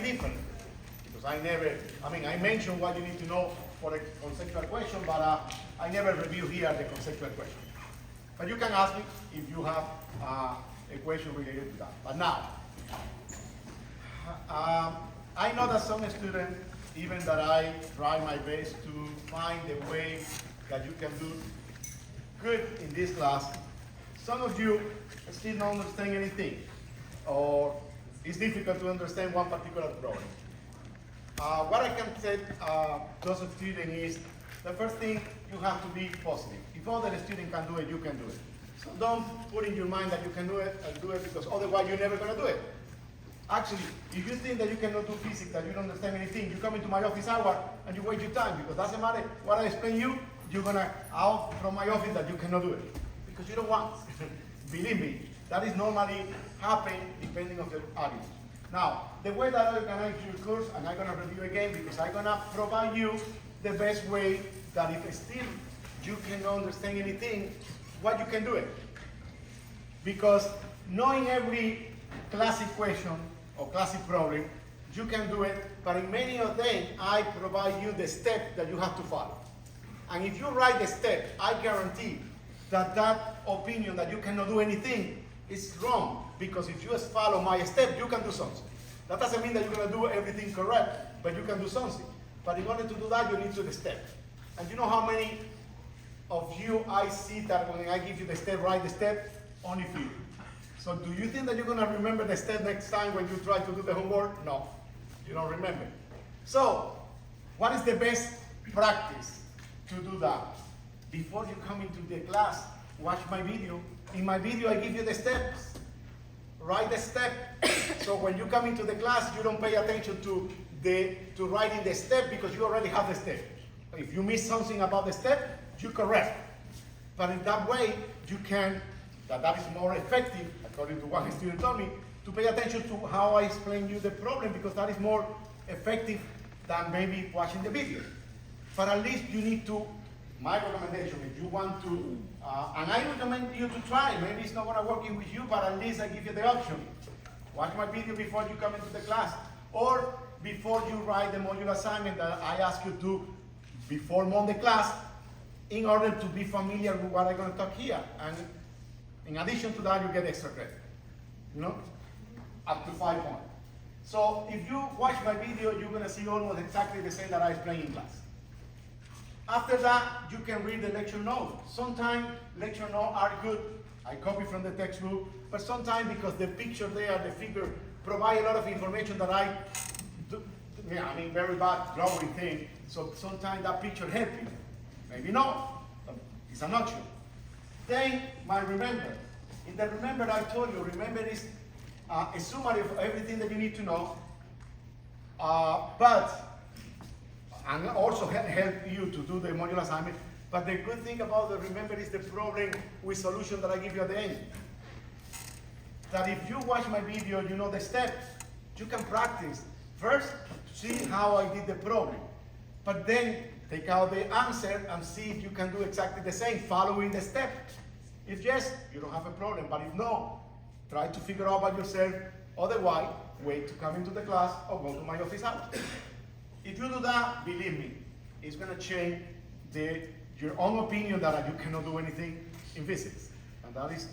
different because I mentioned what you need to know for a conceptual question, but I never review here the conceptual question. But you can ask me if you have a question related to that. But now, I know that some students, even that I try my best to find a way that you can do good in this class, some of you still don't understand anything, or it's difficult to understand one particular problem. What I can say to those students is, the first thing, you have to be positive. If other students can do it, you can do it. So don't put in your mind that you can do it, because otherwise you're never going to do it. Actually, if you think that you cannot do physics, that you don't understand anything, you come into my office hour and you waste your time, because doesn't matter what I explain you, you're going to out from my office that you cannot do it, because you don't want. Believe me, that is normally happen depending on the audience. Now, the way that I organize your course, and I'm going to review again, because I'm going to provide you the best way that if still you cannot understand anything, what you can do it. Because knowing every classic question or classic problem, you can do it, but in many of them, I provide you the step that you have to follow. And if you write the step, I guarantee that that opinion that you cannot do anything is wrong, because if you just follow my step, you can do something. That doesn't mean that you're going to do everything correct, but you can do something. But in order to do that, you need to do the step. And you know how many of you I see that when I give you the step, write the step, only few. So do you think that you're going to remember the step next time when you try to do the homework? No, you don't remember. So what is the best practice to do that? Before you come into the class, watch my video. In my video, I give you the steps. Write the step. So when you come into the class, you don't pay attention to writing the step, because you already have the step. If you miss something about the step, you correct. But in that way, you can, that is more effective, according to what a student told me, to pay attention to how I explain you the problem, because that is more effective than maybe watching the video. But at least you need to, my recommendation, if you want to, and I recommend you to try, maybe it's not going to work with you, but at least I give you the option. Watch my video before you come into the class, or before you write the module assignment that I ask you to before Monday class, in order to be familiar with what I'm going to talk here. And in addition to that, you get extra credit, up to 5 points. So if you watch my video, you're going to see almost exactly the same that I explained in class. After that, you can read the lecture notes. Sometimes lecture notes are good. I copy from the textbook, but sometimes because the picture there, the figure, provide a lot of information that I do, very bad drawing thing. So sometimes that picture helps you. Maybe not. It's an option. Then my remember. In the remember I told you, remember is a summary of everything that you need to know, and also help you to do the module assignment. But the good thing about the remember is the problem with solution that I give you at the end. That if you watch my video, you know the steps, you can practice. First, see how I did the problem. But then take out the answer and see if you can do exactly the same, following the step. If yes, you don't have a problem. But if no, try to figure out by yourself. Otherwise, wait to come into the class or go to my office hours. If you do that, believe me, it's going to change your own opinion that you cannot do anything in physics. And that is,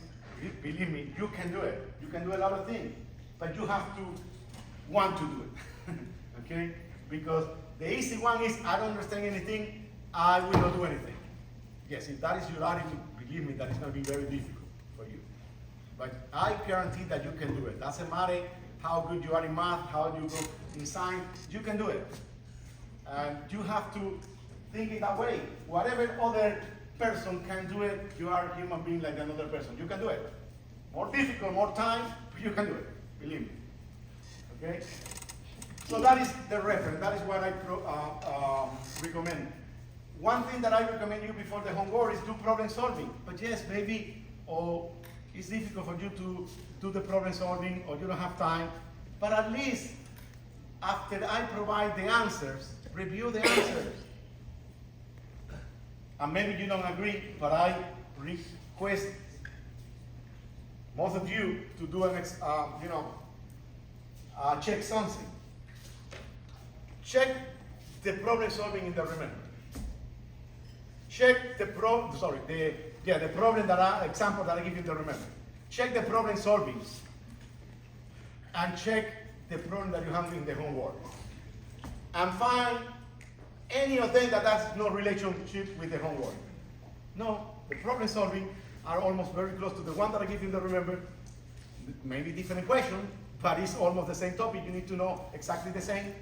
believe me, you can do it. You can do a lot of things. But you have to want to do it. Okay? Because the easy one is, I don't understand anything, I will not do anything. Yes, if that is your attitude, believe me, that is going to be very difficult for you. But I guarantee that you can do it. Doesn't matter how good you are in math, how you go in science, you can do it. And you have to think in that way. Whatever other person can do it, you are a human being like another person. You can do it. More difficult, more time, but you can do it. Believe me. Okay? So that is the reference. That is what I recommend. One thing that I recommend you before the homework is do problem solving. But yes, maybe it's difficult for you to do the problem solving, or you don't have time. But at least after I provide the answers, review the answers. And maybe you don't agree, but I request most of you to do check something. check the problem solving in the remember. Check the problem example that I give you in the remember. Check the problem solving and check the problem that you have in the homework. And find any of them that has no relationship with the homework. No, the problem solving are almost very close to the one that I give you in the remember. Maybe different question, but it's almost the same topic. You need to know exactly the same.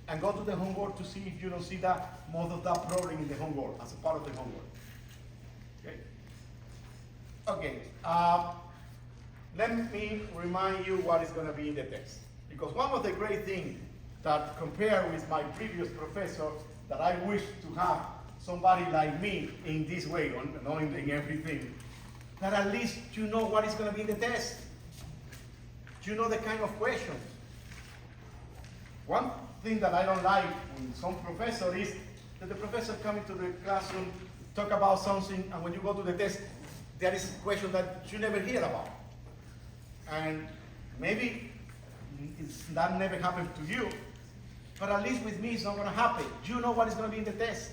And go to the homework to see if you don't see that most of that problem in the homework as a part of the homework. Okay. Okay. Let me remind you what is going to be in the text. Because one of the great things that compared with my previous professor, that I wish to have somebody like me in this way, knowing in everything, that at least you know what is going to be in the test. You know the kind of questions. One thing that I don't like in some professor is that the professor come into the classroom, talk about something, and when you go to the test, there is a question that you never hear about. And maybe that never happened to you, but at least with me it's not going to happen. You know what is going to be in the test.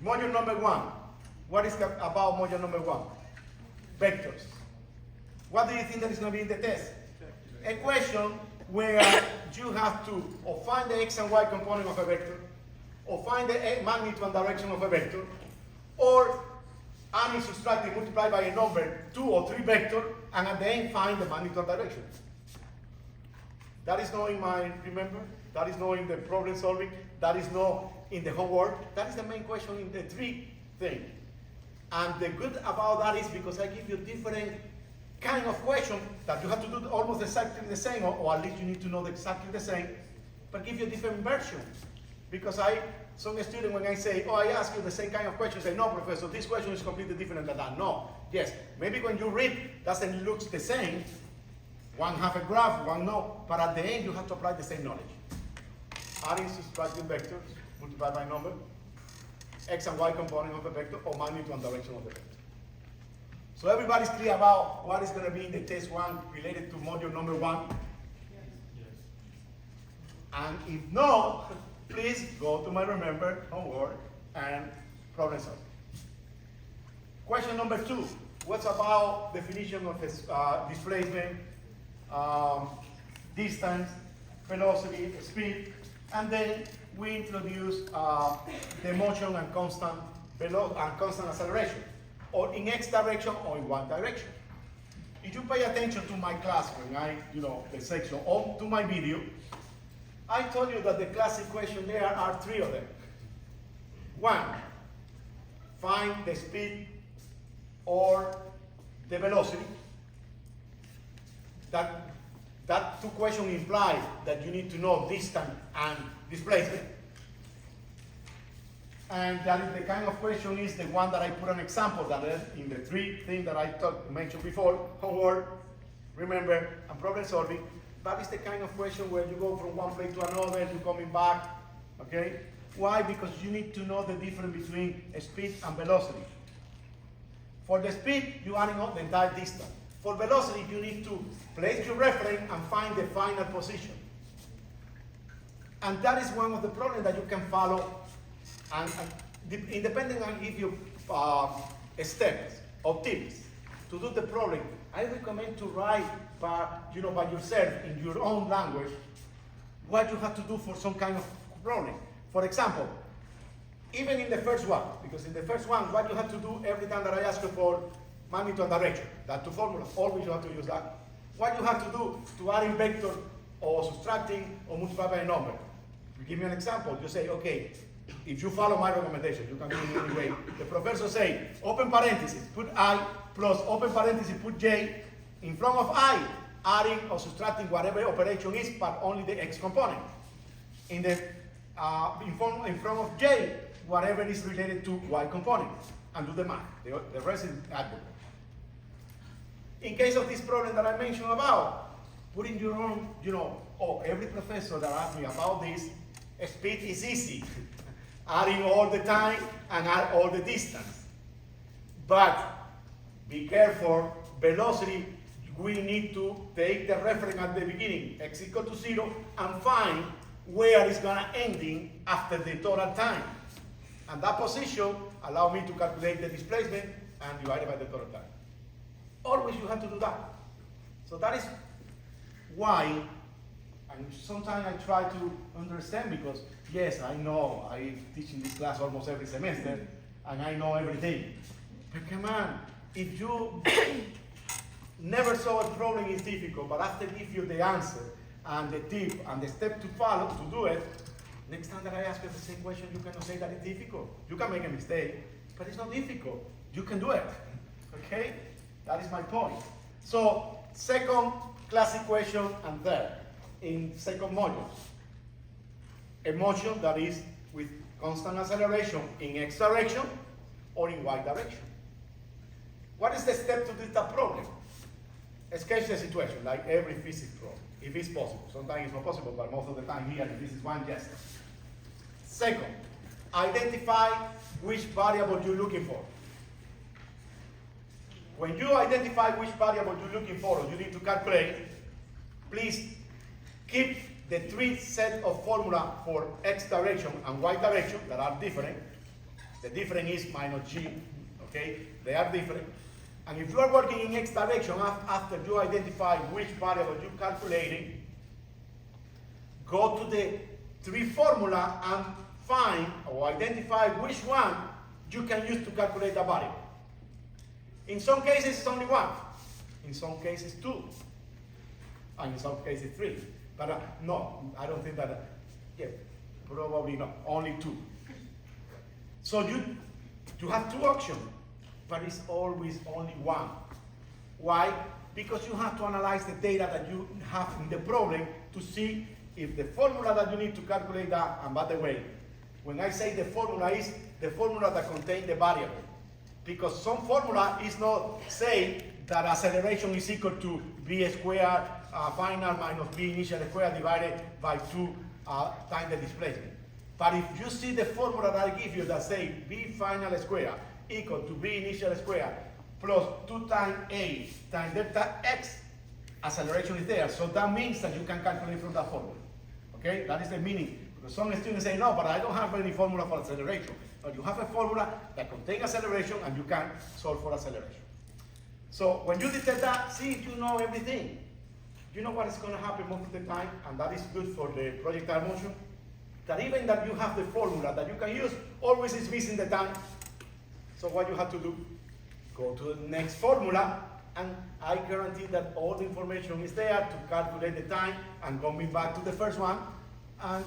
Module number 1. What is about module number 1? Vectors. What do you think that is going to be in the test? A question where you have to or find the x and y component of a vector, or find the magnitude and direction of a vector, or adding, subtracting, multiply by a number, 2 or 3 vectors, and at the end find the magnitude and direction. That is not in my remember. That is not in the problem solving. That is not in the homework. That is the main question in the 3 thing. And the good about that is because I give you different kind of question that you have to do almost exactly the same, or at least you need to know exactly the same, but give you a different version. Because some student, when I say, oh, I ask you the same kind of question, say, no, professor, this question is completely different than that. No, yes, maybe when you read, doesn't look the same. One have a graph, one no, but at the end you have to apply the same knowledge. Adding, subtracting vectors, multiply by number, x and y component of the vector, or magnitude and direction of the vector. So everybody's clear about what is going to be in the test 1 related to module number 1? Yes. And if no, please go to my remember, homework, and problem solve. Question number 2. What's about definition of displacement, distance, velocity, speed, and then we introduce the motion and constant acceleration, or in x direction or in y direction. If you pay attention to my class when the section, or to my video, I told you that the classic question there are 3 of them. 1, find the speed or the velocity. That 2 questions imply that you need to know distance and displacement. And that is the kind of question is the one that I put an example that is in the 3 things that I mentioned before, homework, remember, and problem solving. That is the kind of question where you go from one place to another, you're coming back, okay? Why? Because you need to know the difference between speed and velocity. For the speed, you're adding up the entire distance. For velocity, you need to place your reference and find the final position. And that is one of the problems that you can follow. And independent on give you steps or tips to do the problem, I recommend to write by yourself in your own language what you have to do for some kind of problem. For example, even in the first one, because in the first one, what you have to do every time that I ask you for magnitude and direction, that 2 formulas, always you have to use that. What you have to do to add in vector or subtracting or multiply by a number. You give me an example, you say, okay, if you follow my recommendation, you can do it in any way. The professor say, open parenthesis, put I, plus open parenthesis, put j, in front of I, adding or subtracting whatever operation is, but only the x component. In front of j, whatever is related to y component, and do the math. The rest is added. In case of this problem that I mentioned about, put in your own, every professor that asked me about this, speed is easy. Adding all the time and add all the distance. But be careful, velocity, we need to take the reference at the beginning, x equal to 0, and find where it's going to ending after the total time. And that position allow me to calculate the displacement and divide it by the total time. Always you have to do that. So that is why, and sometimes I try to understand, because yes, I know I teach in this class almost every semester, and I know everything. But come on, if you never saw a problem is difficult, but after give you the answer and the tip and the step to follow to do it, next time that I ask you the same question, you cannot say that it's difficult. You can make a mistake, but it's not difficult. You can do it, okay? That is my point. So, second class equation and third, in second module, a motion that is with constant acceleration in x direction or in y direction. What is the step to this problem? Sketch the situation like every physics problem, if it's possible. Sometimes it's not possible, but most of the time here, if this is one, yes. Second, identify which variable you're looking for. When you identify which variable you're looking for or you need to calculate, please keep the three set of formula for x direction and y direction that are different. The difference is minus g, okay? They are different. And if you are working in x direction, after you identify which variable you're calculating, go to the three formula and find or identify which one you can use to calculate the variable. In some cases, it's only one. In some cases, two. And in some cases, three. But no, I don't think that, yeah, probably not, only two. So you have two options, but it's always only one. Why? Because you have to analyze the data that you have in the problem to see if the formula that you need to calculate that, and by the way, when I say the formula is the formula that contains the variable. Because some formula is not say that acceleration is equal to v squared final minus v initial squared divided by 2 times the displacement. But if you see the formula that I give you that say v final squared equal to v initial squared plus 2 times a times delta x, acceleration is there. So that means that you can calculate from that formula. Okay, that is the meaning. Because some students say, no, but I don't have any formula for acceleration. But you have a formula that contains acceleration and you can solve for acceleration. So when you detect that, see if you know everything. You know what is going to happen most of the time, and that is good for the projectile motion. That even that you have the formula that you can use, always is missing the time. So what you have to do, go to the next formula, and I guarantee that all the information is there to calculate the time and coming back to the first one and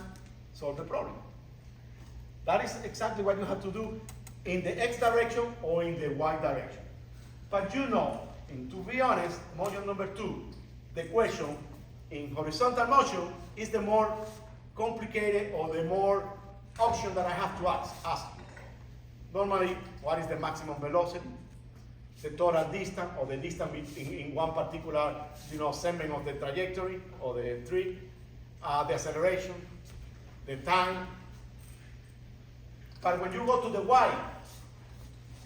solve the problem. That is exactly what you have to do in the x direction or in the y direction. But you know, and to be honest, module number 2, the question in horizontal motion is the more complicated or the more option that I have to ask. Normally, what is the maximum velocity, the total distance, or the distance in one particular segment of the trajectory or the tree, the acceleration, the time. But when you go to the y,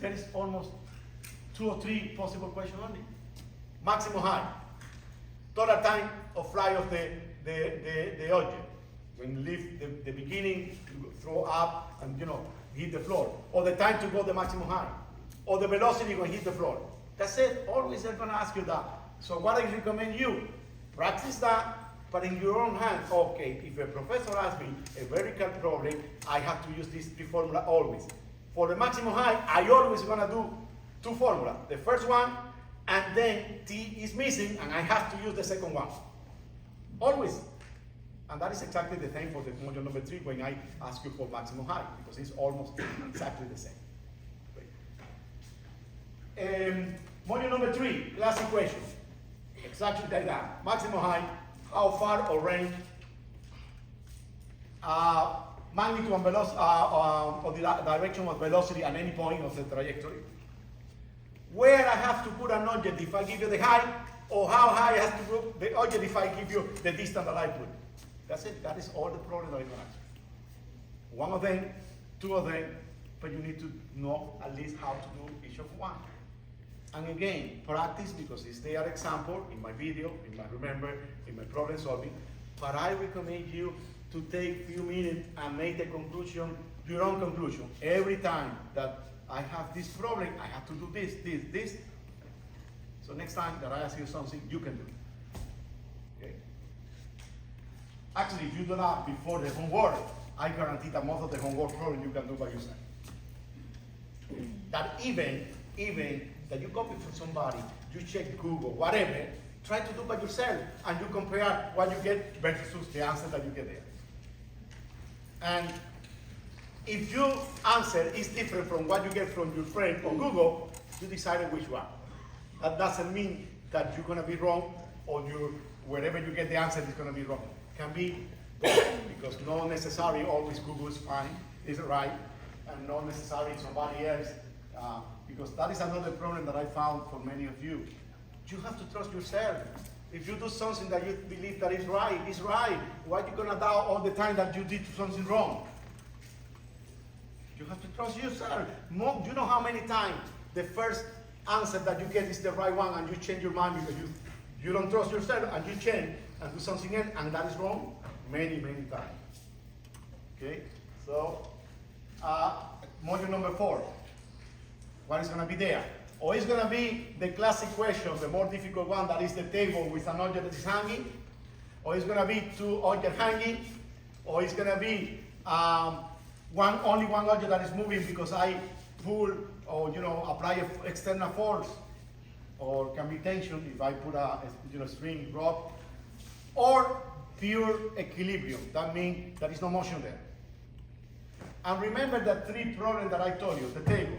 there is almost 2 or 3 possible questions only. Maximum height, total time of flight of the object. When you leave the beginning, you throw up and hit the floor. Or the time to go the maximum height. Or the velocity when you hit the floor. That's it. Always they're going to ask you that. So what I recommend you, practice that, but in your own hands. Okay, if a professor asks me a vertical problem, I have to use these 3 formulas always. For the maximum height, I always going to do 2 formulas. The first one, and then t is missing, and I have to use the second one. Always. And that is exactly the same for the module number 3 when I ask you for maximum height, because it's almost exactly the same. Module number 3, class equation. Exactly like that. Maximum height, how far or range, magnitude and velocity, or the direction of velocity at any point of the trajectory. Where I have to put an object if I give you the height, or how high I have to put the object if I give you the distance that I put. That's it. That is all the problem that I'm going to answer. One of them, 2 of them, but you need to know at least how to do each of one. And again, practice, because it's their example in my video, in my problem solving. But I recommend you to take a few minutes and make the conclusion, your own conclusion. Every time that I have this problem, I have to do this, this, this. So next time that I ask you something, you can do it. Okay? Actually, if you do that before the homework, I guarantee that most of the homework problem you can do by yourself. That even that you copy from somebody, you check Google, whatever, try to do by yourself, and you compare what you get versus the answer that you get there. And if your answer is different from what you get from your friend on Google, you decided which one. That doesn't mean that you're gonna be wrong, or wherever you get the answer is gonna be wrong. Can be both, because not necessarily always Google is fine, is right, and not necessarily somebody else, because that is another problem that I found for many of you. You have to trust yourself. If you do something that you believe that is right, it's right. Why are you gonna doubt all the time that you did something wrong? You have to trust yourself. You know how many times the first answer that you get is the right one, and you change your mind because you don't trust yourself, and you change and do something else, and that is wrong many, many times. Okay? So, module number 4. What is going to be there? Or it's going to be the classic question, the more difficult one, that is the table with an object that is hanging. Or it's going to be 2 objects hanging. Or it's going to be only one object that is moving because I pull or apply an external force. Or can be tension if I put a string rope. Or pure equilibrium. That means there is no motion there. And remember the 3 problems that I told you, the table.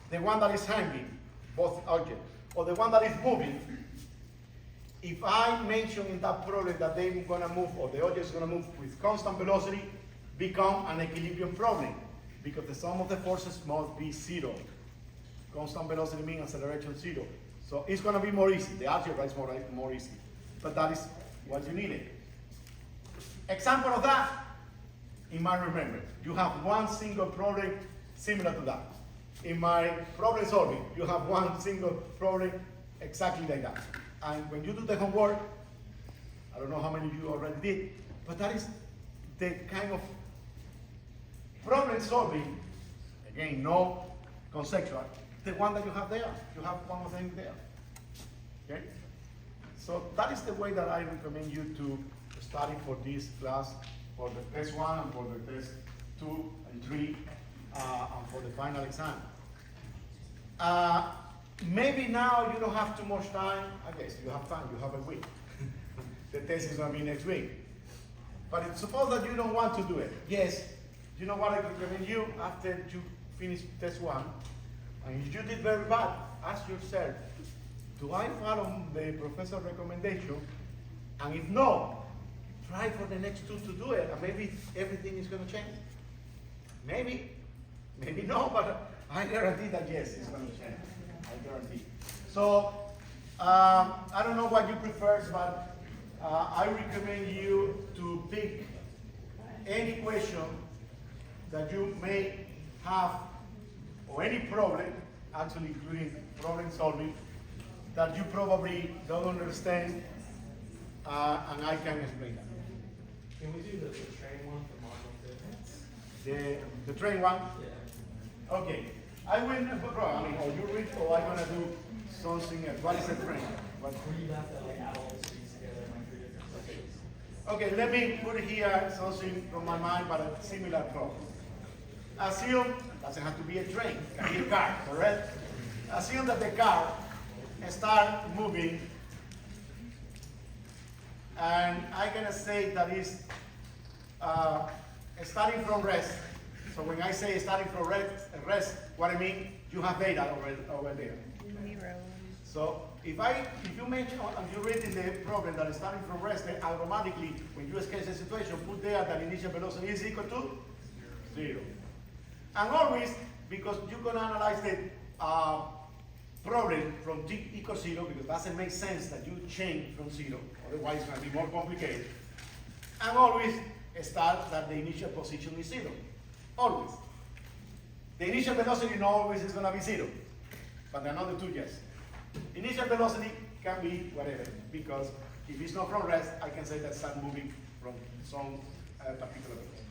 The one that is hanging, both objects, or the one that is moving. If I mention in that problem that they're gonna move, or the object is gonna move with constant velocity, become an equilibrium problem, because the sum of the forces must be 0. Constant velocity means acceleration 0. So it's gonna be more easy. The algebra is more easy, but that is what you needed. Example of that, you might remember, you have one single problem similar to that. In my problem solving, you have one single problem exactly like that. And when you do the homework, I don't know how many of you already did, but that is the kind of problem solving, again, no conceptual, the one that you have there. You have one of them there. Okay? So that is the way that I recommend you to study for this class, for the test 1 and for the test 2 and 3. And for the final exam. Maybe now you don't have too much time. I guess you have time, you have a week. The test is going to be next week. But suppose that you don't want to do it. Yes, you know what I recommend you after you finish test 1, and if you did very bad, ask yourself, do I follow the professor's recommendation? And if no, try for the next 2 to do it, and maybe everything is going to change. Maybe no, but I guarantee that yes, it's going to change. I guarantee. So, I don't know what you prefer, but I recommend you to pick any question that you may have, or any problem, actually including problem solving, that you probably don't understand, and I can explain that. Can we do the train one for model fitness? The train one? Yeah. Okay. I will, or you read, or I'm gonna do something else. What is a train? Where you have to like add all the streets together in like 3 different sections. Okay, let me put here something from my mind, but a similar problem. Assume, it doesn't have to be a train, it can be a car, correct? Assume that the car starts moving, and I'm gonna say that is starting from rest. So when I say starting from rest, what I mean, you have data over there. 0. So if you mention, and you read in the problem that is starting from rest, then automatically, when you sketch the situation, put there that initial velocity is equal to 0. And always, because you're going to analyze the problem from t equals 0, because it doesn't make sense that you change from 0, otherwise it's going to be more complicated. And always start that the initial position is 0. Always. The initial velocity not always is going to be 0, but the other 2, yes. Initial velocity can be whatever, because if it's not from rest, I can say that start moving from some particular velocity.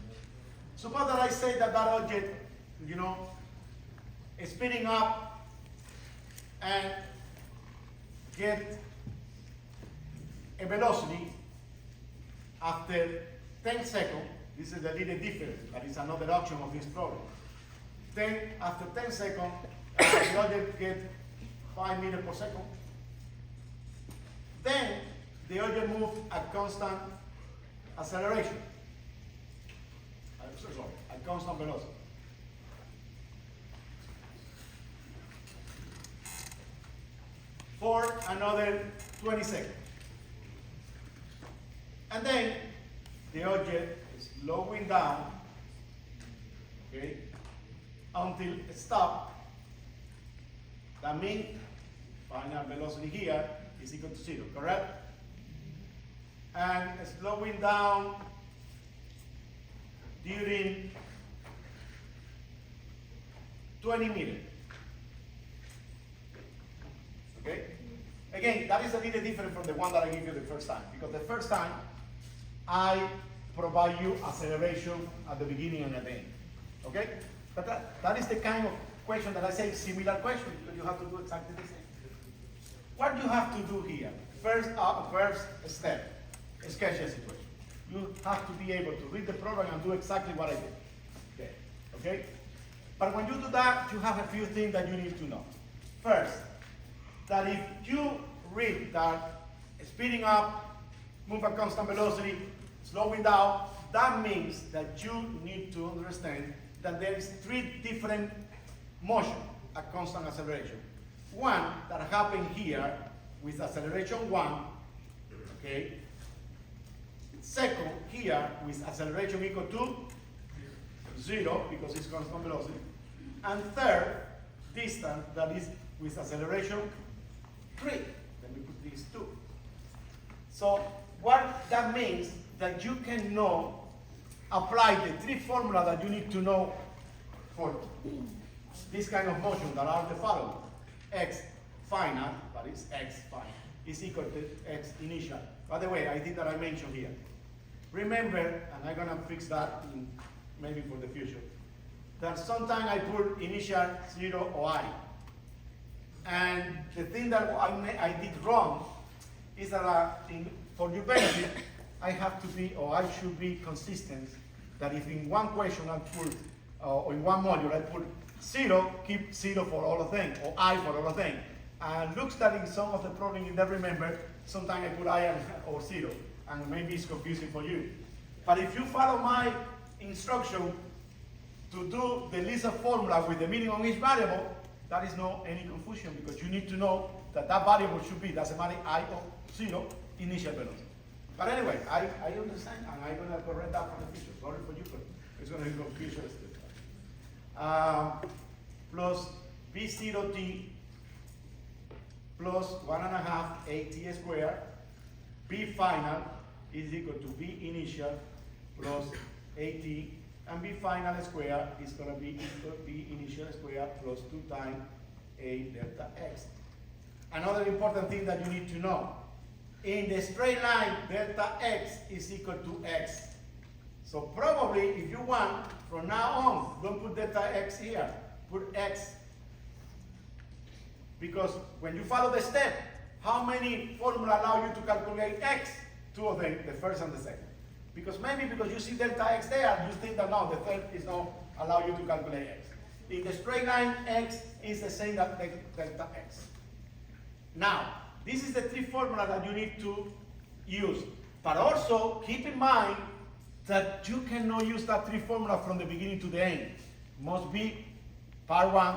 Suppose that I say that that object, is speeding up and get a velocity after 10 seconds. This is a little different, but it's another option of this problem. After 10 seconds, the object gets 5 meters per second. Then the object moves at constant acceleration. At constant velocity. For another 20 seconds. And then the object is slowing down, okay, until it stops. That means final velocity here is equal to 0, correct? And slowing down during 20 meters. Okay? Again, that is a little different from the one that I gave you the first time, because the first time I provide you acceleration at the beginning and at the end. Okay? But that is the kind of question that I say similar question, because you have to do exactly the same. What you have to do here, first step, sketch a situation. You have to be able to read the program and do exactly what I did. Okay? Okay? But when you do that, you have a few things that you need to know. First, that if you read that speeding up, move at constant velocity, slowing down, that means that you need to understand that there is 3 different motions at constant acceleration. One that happened here with acceleration 1, okay? Second, here with acceleration equal to 0, because it's constant velocity. And third, distance, that is with acceleration 3. Let me put these 2. So what that means, that you can know, apply the 3 formulas that you need to know for this kind of motion that are the following. X final, that is x final, is equal to x initial. By the way, I think that I mentioned here. Remember, and I'm going to fix that maybe for the future, that sometimes I put initial 0 or I. And the thing that I did wrong is that for your benefit, I have to be, or I should be consistent, that if in one question I put, or in one module I put 0, keep 0 for all of them, or I for all of them. And looks that in some of the problems you never remember, sometimes I put I or 0, and maybe it's confusing for you. But if you follow my instruction to do the list of formula with the meaning on each variable, that is not any confusion, because you need to know that that variable should be, doesn't matter I or 0, initial velocity. But anyway, I understand, and I'm going to correct that for the future. Sorry for you, but it's going to be confusion. Plus B0t plus 1.5 AT squared, B final is equal to B initial plus AT, and B final squared is going to be equal to B initial squared plus 2 times A delta x. Another important thing that you need to know, in the straight line, delta x is equal to x. So probably, if you want, from now on, don't put delta x here, put x. Because when you follow the step, how many formula allow you to calculate x? 2 of them, the first and the second. Because maybe because you see delta x there, you think that no, the third is not allow you to calculate x. In the straight line, x is the same as delta x. Now, this is the 3 formula that you need to use. But also, keep in mind that you cannot use that 3 formula from the beginning to the end. Must be part 1,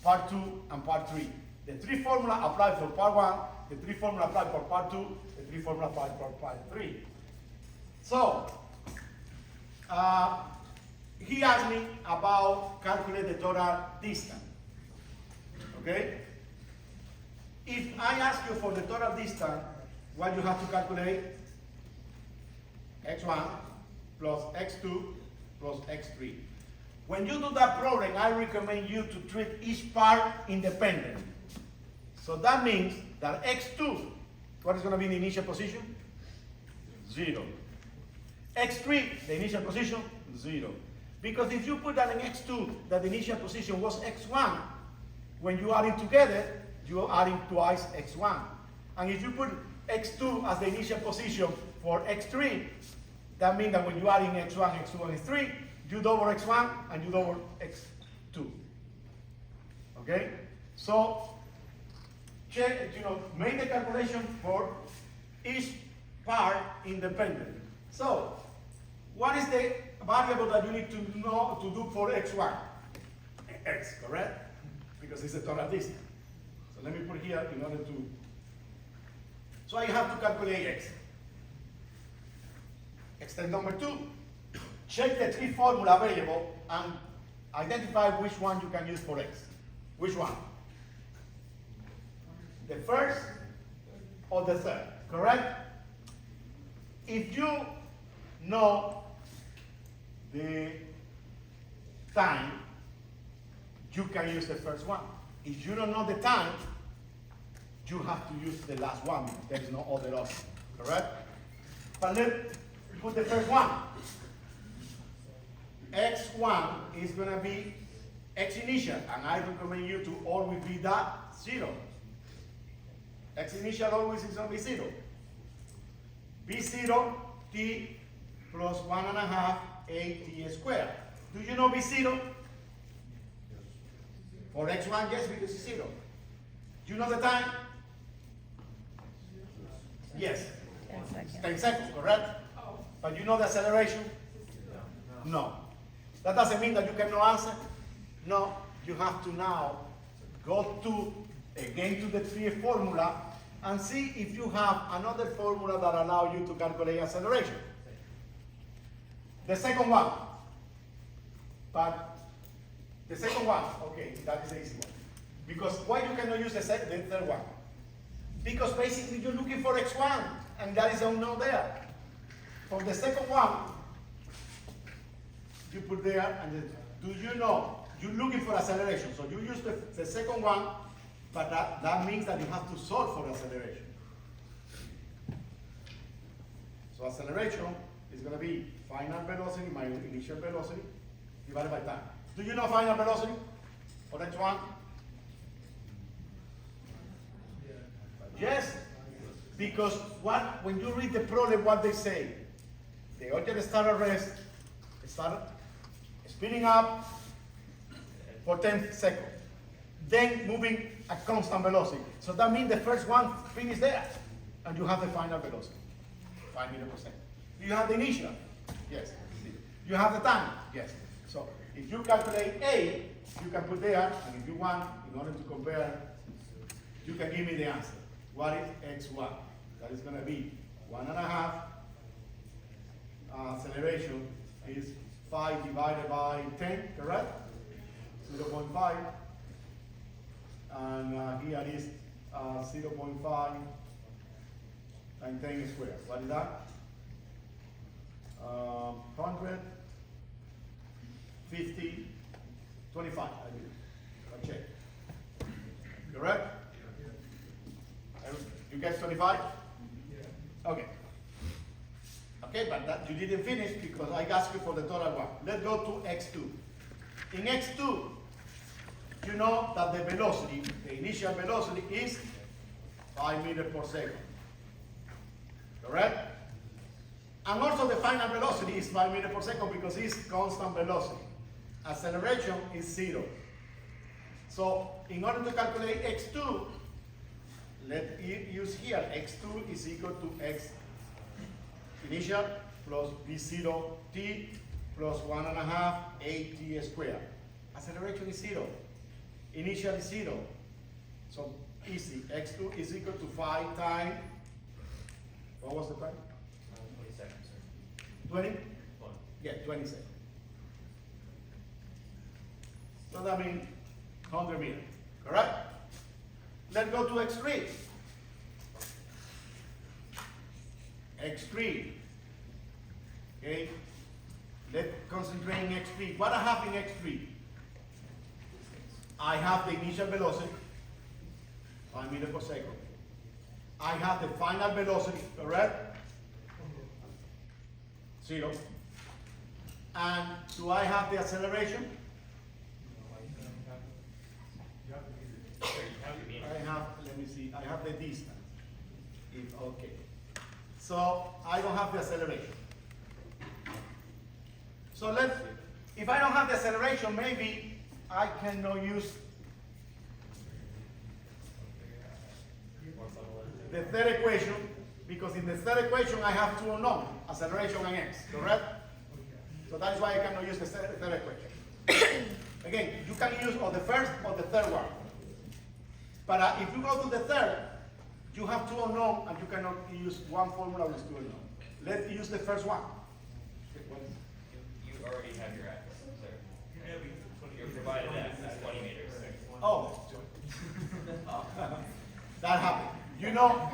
part 2, and part 3. The 3 formula apply for part 1, the 3 formula apply for part 2, the 3 formula apply for part 3. So, he asked me about calculate the total distance. Okay? If I ask you for the total distance, what you have to calculate? x1 plus x2 plus x3. When you do that problem, I recommend you to treat each part independently. So that means that x2, what is going to be the initial position? 0. x3, the initial position, 0. Because if you put that in x2, that the initial position was x1, when you add it together, you are adding twice x1. And if you put x2 as the initial position for x3, that means that when you add in x1, x2, and x3, you double x1 and you double x2. Okay? So, check, make the calculation for each part independently. So, what is the variable that you need to know to do for x1? X, correct? Because it's a total distance. So let me put here in order to. So I have to calculate x. Step number 2, check the 3 formula variable and identify which one you can use for x. Which one? The first or the third, correct? If you know the time, you can use the first one. If you don't know the time, you have to use the last one. There is no other option, correct? But let's put the first one. x1 is going to be x initial, and I recommend you to always be that 0. X initial always is going to be 0. B0, t plus 1.5 at squared. Do you know B0? For x1, yes, because it's 0. Do you know the time? Yes. 10 seconds. 10 seconds, correct? But you know the acceleration? No. That doesn't mean that you cannot answer. No, you have to now go to, again, to the 3 formula and see if you have another formula that allows you to calculate acceleration. The second one. But the second one, okay, that is the easy one. Because why you cannot use the third one? Because basically you're looking for x1, and that is unknown there. For the second one, you put there, and then, do you know, you're looking for acceleration, so you use the second one, but that means that you have to solve for acceleration. So acceleration is going to be final velocity minus initial velocity divided by time. Do you know final velocity for x1? Yes, because when you read the problem, what they say, the object start at rest, start speeding up for 10 seconds, then moving at constant velocity. So that means the first one finished there, and you have the final velocity, 5 meters per second. You have the initial, yes. You have the time, yes. So if you calculate A, you can put there, and if you want, in order to compare, you can give me the answer. What is x1? That is going to be 1.5. Acceleration is 5 divided by 10, correct? 0.5. And here is 0.5 times 10 squared. What is that? 100, 50, 25, I believe. I check. Correct? You get 25? Yeah. Okay. Okay, but that you didn't finish because I asked you for the total one. Let's go to x2. In x2, you know that the velocity, the initial velocity is 5 meters per second. Correct? And also the final velocity is 5 meters per second because it's constant velocity. Acceleration is 0. So in order to calculate x2, let's use here x2 is equal to x initial plus b0 t plus 1.5 at squared. Acceleration is 0. Initial is 0. So easy. x2 is equal to 5 times, what was the time? 20 seconds, sir. 20? 20. Yeah, 20 seconds. So that means 100 meters, correct? Let's go to x3. x3. Okay? Let's concentrate in x3. What I have in x3? I have the initial velocity, 5 meters per second. I have the final velocity, correct? 0. And do I have the acceleration? I have, let me see, I have the distance. Okay. So I don't have the acceleration. So if I don't have the acceleration, maybe I cannot use the third equation, because in the third equation I have two unknowns, acceleration and x, correct? So that is why I cannot use the third equation. Again, you can use or the first or the third one. But if you go to the third, you have two unknowns and you cannot use one formula with two unknowns. Let's use the first one. You already have your x, sir. You're provided x is 20 meters. Oh, that happened. You know,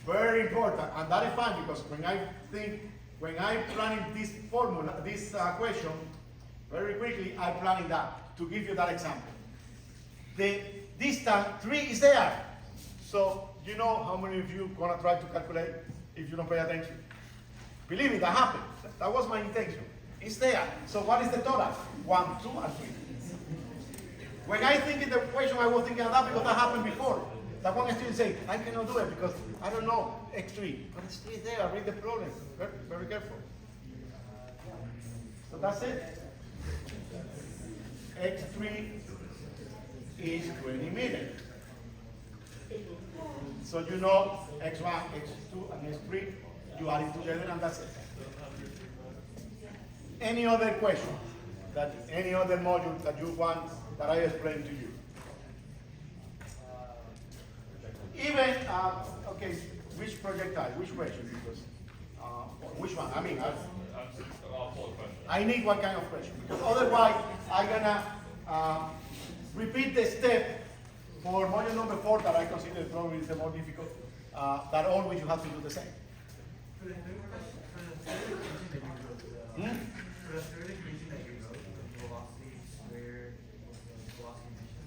very important, and that is fine because when I'm planning this formula, this question, very quickly I'm planning that to give you that example. The distance 3 is there, so you know how many of you gonna try to calculate if you don't pay attention? Believe me, that happened. That was my intention. It's there. So what is the total? 1, 2, and 3. When I think in the equation, I was thinking of that because that happened before. That one student say, I cannot do it because I don't know x3. But it's 3 there. Read the problem. Very, very careful. So that's it. x3 is 20 meters. So you know x1, x2, and x3. You add it together and that's it. Any other question? Any other module that you want that I explain to you? Even, okay, which projectile, which question? Because, which one? I mean, I'll pull a question. I need one kind of question. Because otherwise, I'm gonna repeat the step for module number 4 that I consider probably is the more difficult, that always you have to do the same. For the third equation that you wrote, the velocity squared equals the velocity motion,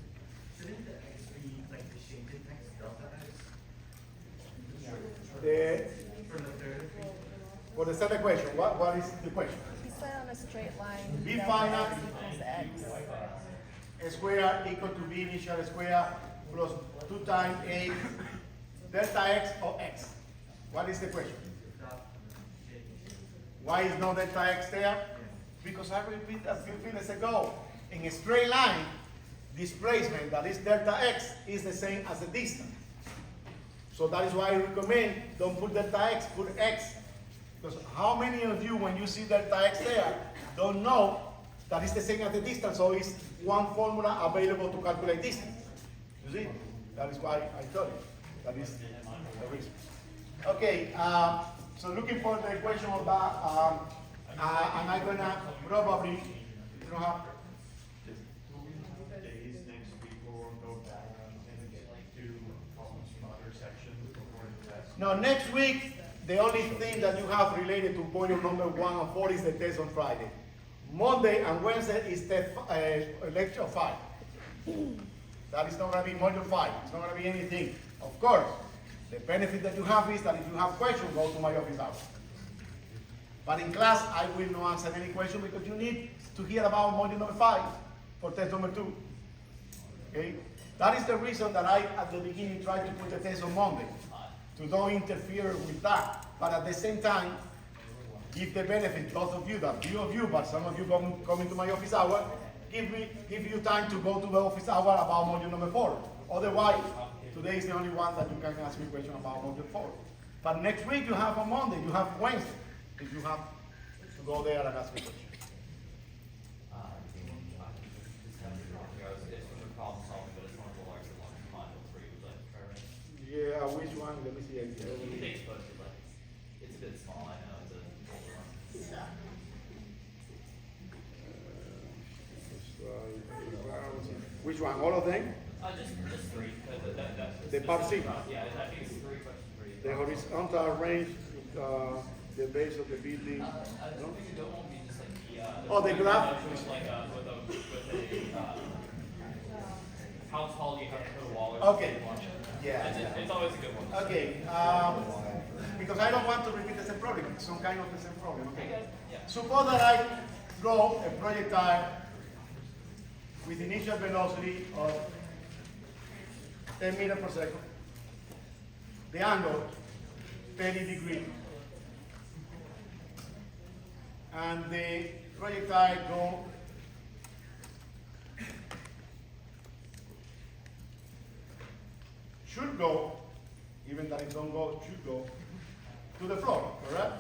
shouldn't the x be like the change in x delta x? For the third equation? For the third equation, what is the question? He said on a straight line. B delta final x equals x. square equal to b initial square plus 2 times a delta x or x. What is the question? Why is no delta x there? Because I repeated a few minutes ago. In a straight line, displacement, that is delta x, is the same as the distance. So that is why I recommend don't put delta x, put x. Because how many of you, when you see delta x there, don't know that it's the same as the distance, so it's one formula available to calculate distance. You see? That is why I told you. That is the reason. Okay, so looking for the equation of that, and I'm gonna probably, you don't have, Days next week we'll go back and do some other sections before the test. no, next week, the only thing that you have related to volume number 1 and 4 is the test on Friday. Monday and Wednesday is lecture 5. That is not gonna be module 5, it's not gonna be anything. Of course, the benefit that you have is that if you have questions, go to my office hours. But in class, I will not answer any question because you need to hear about module number 5 for test number 2. Okay? That is the reason that I, at the beginning, tried to put the test on Monday, to don't interfere with that. But at the same time, give the benefit, lots of you, that few of you, but some of you coming to my office hour, give you time to go to the office hour about module number 4. Otherwise, today is the only one that you can ask me a question about module 4. But next week you have on Monday, you have Wednesday, if you have to go there and ask me a question. It's from the problem solving, but it's one of the larger ones, module 3, would you like to try right? Yeah, which one? Let me see. You can take both, but it's a bit small, I know, it's a older one. Which one? All of them? Just 3, that's. The part C. Yeah, I think it's 3 questions for you. The horizontal range, the base of the building. I No? think it won't be just like the. Oh, the graph? Just like, with a, how tall do you have to put a wall or Okay. something? Yeah, It's, yeah. it's always a good one. Okay, because I don't want to repeat the same problem, some kind of the same problem, okay? Yeah. Suppose that I throw a projectile with initial velocity of 10 meters per second. The angle, 30 degrees. And the projectile go should go, even that it don't go, should go to the floor, correct?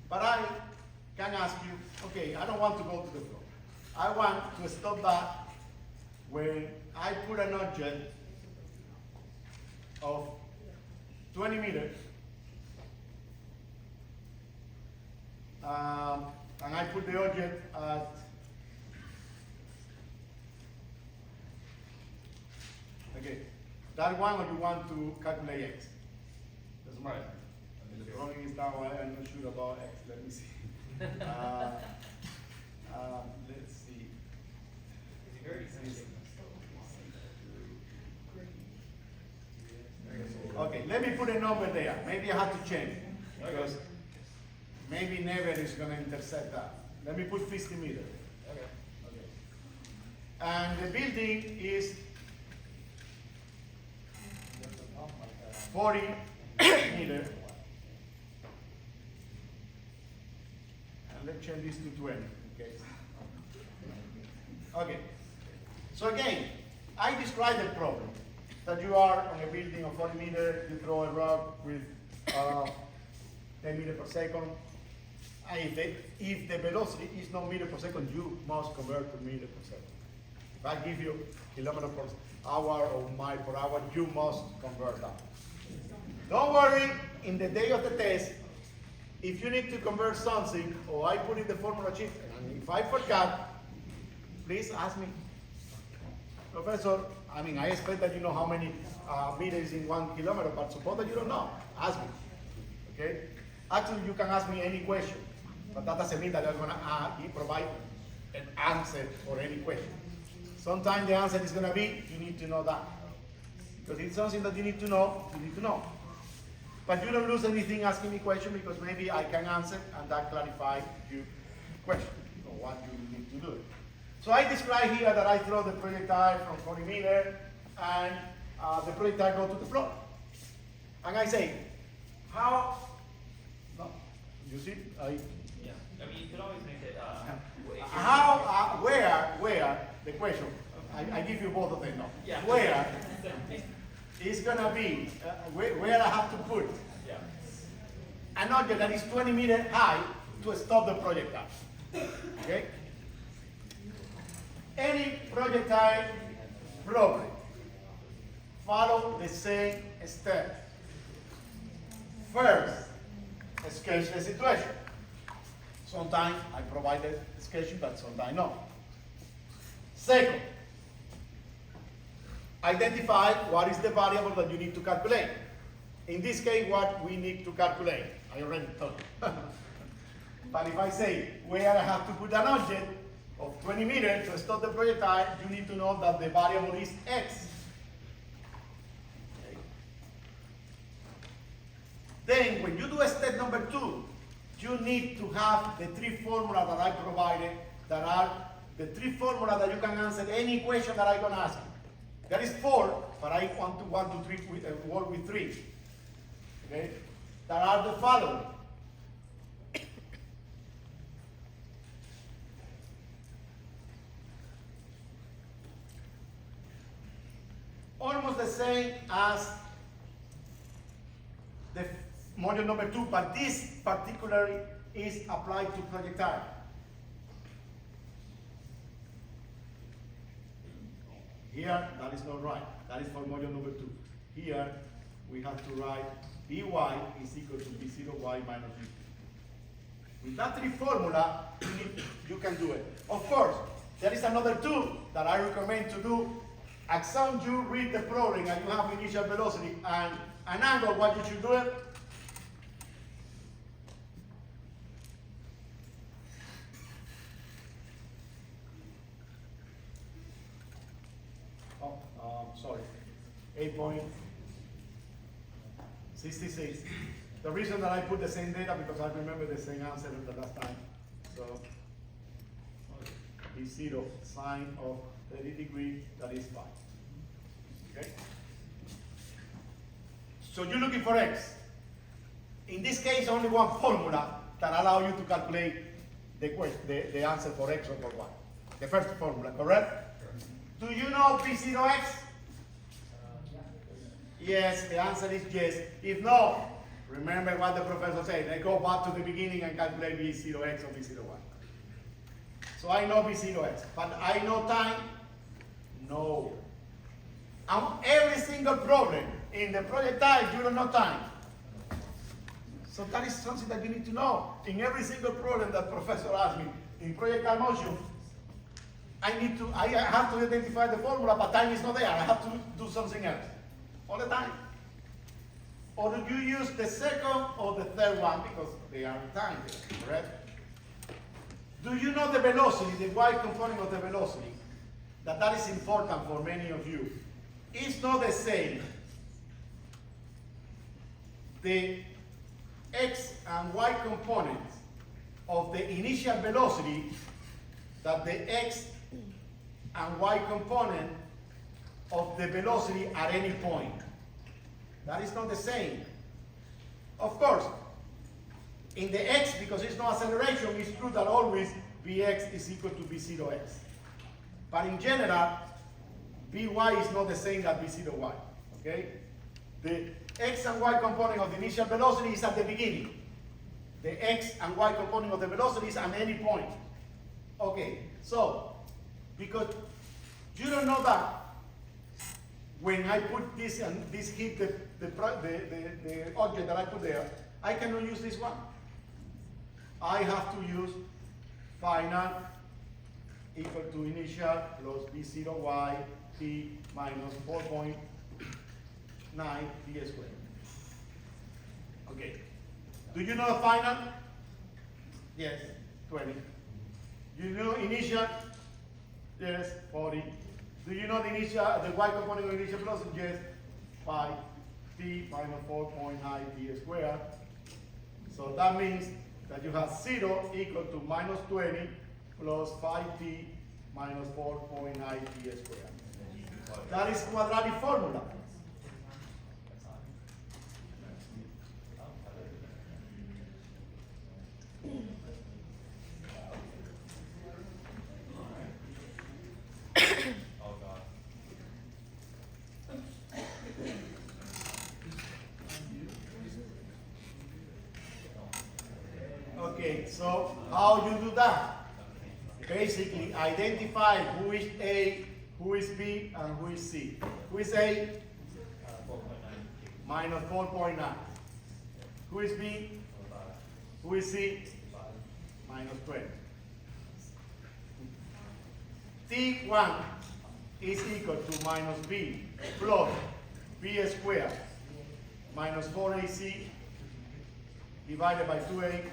But I can ask you, okay, I don't want to go to the floor. I want to stop that when I put an object of 20 meters, and I put the object at okay, that one, or you want to calculate x? Doesn't matter. The drawing is that way. I'm not sure about x. Let me see. Let's see. You've already said it. Okay, let me put a number there. Maybe I have to change because maybe never is going to intersect that. Let me put 50 meters. Okay. And the building is 40 meters. And let's change this to 20. Okay. Okay. So again, I described the problem that you are on a building of 40 meters, you throw a rock with 10 meters per second. And if the velocity is not meter per second, you must convert to meter per second. If I give you kilometer per hour or mile per hour, you must convert that. Don't worry, in the day of the test, if you need to convert something, or I put in the formula sheet, and if I forgot, please ask me. Professor, I expect that you know how many meters in 1 kilometer, but suppose that you don't know. Ask me. Okay? Actually, you can ask me any question, but that doesn't mean that I'm going to provide an answer for any question. Sometimes the answer is going to be, you need to know that. Because it's something that you need to know, you need to know. But you don't lose anything asking me question, because maybe I can answer and that clarifies your question or what you need to do. So I describe here that I throw the projectile from 40 meters and the projectile goes to the floor. And I say, how, no, you see, Yeah. I mean, you could always make it. how, where, the question, I give you both of them now. Yeah. Where is gonna be, where I have to put Yeah. an object that is 20 meters high to stop the projectile. Okay? Any projectile problem follow the same step. First, sketch the situation. Sometimes I provide the sketching, but sometimes no. Second, identify what is the variable that you need to calculate. In this case, what we need to calculate. I already told you. But if I say where I have to put an object of 20 meters to stop the projectile, you need to know that the variable is x. Okay. Then, when you do step number 2, you need to have the 3 formulas that I provided, that are the 3 formulas that you can answer any question that I'm going to ask you. There is 4, but I want to work with 3. Okay? That are the following. Almost the same as the module number 2, but this particularly is applied to projectile. Here, that is not right. That is for module number 2. Here, we have to write By is equal to B0y minus B. With that 3 formula, you can do it. Of course, there is another tool that I recommend to do. As soon as you read the problem and you have initial velocity and an angle, what you should do it? 8.66. The reason that I put the same data because I remember the same answer the last time. So B0 sine of 30 degrees, that is 5. Okay? So you're looking for x. In this case, only one formula that allows you to calculate the answer for x or for y. The first formula, correct? Do you know B0x? Yes, the answer is yes. If no, remember what the professor said. They go back to the beginning and calculate B0x or B0y. So I know B0x, but I know time? No. And every single problem in the projectile, you don't know time. So that is something that you need to know. In every single problem that professor asked me, in projectile motion, I have to identify the formula, but time is not there. I have to do something else all the time. Or do you use the second or the third one because they are in time, correct? Do you know the velocity, the y component of the velocity? That is important for many of you. It's not the same. The x and y components of the initial velocity that the x and y component of the velocity at any point. That is not the same. Of course, in the x, because it's no acceleration, it's true that always Bx is equal to B0x. But in general, By is not the same as B0y. Okay? The x and y component of the initial velocity is at the beginning. The x and y component of the velocity is at any point. Okay, so, because you don't know that, when I put this and this hit the object that I put there, I cannot use this one. I have to use final equal to initial plus B0y t minus 4.9 t squared. Okay. Do you know the final? Yes, 20. You know initial? Yes, 40. Do you know the initial, the y component of initial velocity? Yes, 5 t minus 4.9 t squared. So that means that you have 0 equal to minus 20 plus 5t minus 4.9 t squared. That is quadratic formula. Oh God. Okay, so how you do that? Basically, identify who is A, who is B, and who is C. Who is A? 4.9. Minus 4.9. Who is B? Who is C? Minus 20. T1 is equal to minus B plus B squared minus 4AC divided by 2A.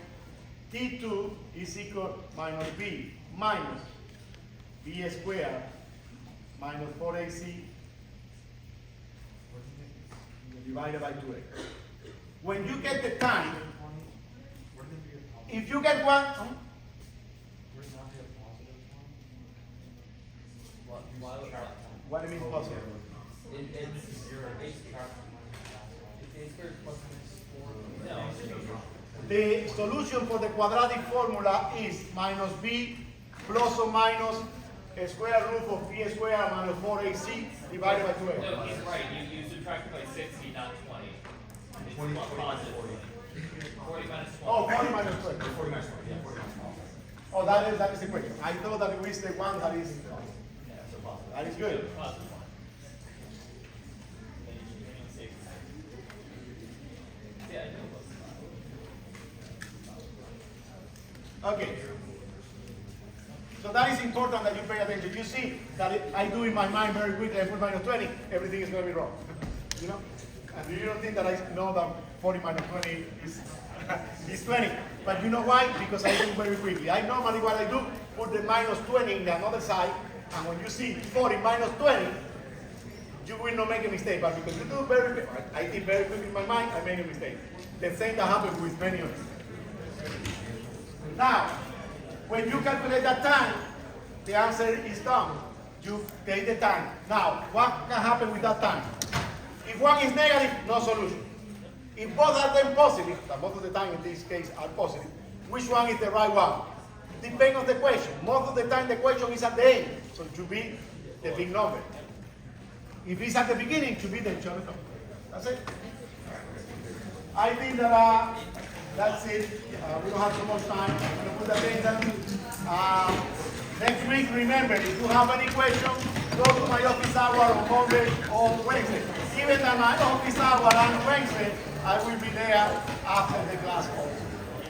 T2 is equal to minus B minus B squared minus 4AC divided by 2A. When you get the time, if you get one, what do you mean positive? The solution for the quadratic formula is minus b plus or minus a square root of b squared minus 4ac divided by 2a. No, he's right. You subtract by 60, not 20. It's 20, positive. 40 minus 20. Oh, 40 minus 20. 40 minus 20, yeah, 40 minus 20. Oh, that is the question. I thought that it was the one that is that is good. Positive one. Then you save the Yeah, I know. Okay. So that is important that you pay attention. You see that I do in my mind very quickly, I put minus 20, everything is going to be wrong. You know? And you don't think that I know that 40 minus 20 is 20. But you know why? Because I do very quickly. I normally what I do, put the minus 20 in the other side, and when you see 40 minus 20, you will not make a mistake. But because you do very quick, I think very quick in my mind, I make a mistake. The same that happens with many of you. Now, when you calculate that time, the answer is done. You take the time. Now, what can happen with that time? If one is negative, no solution. If both are then positive, and most of the time in this case are positive, which one is the right one? Depends on the question. Most of the time the question is at the end, so it should be the big number. If it's at the beginning, it should be the short number. That's it. I think that that's it. We don't have too much time. I'm going to put that in there. Next week, remember, if you have any questions, go to my office hour on Monday or Wednesday. Even at my office hour on Wednesday, I will be there after the class.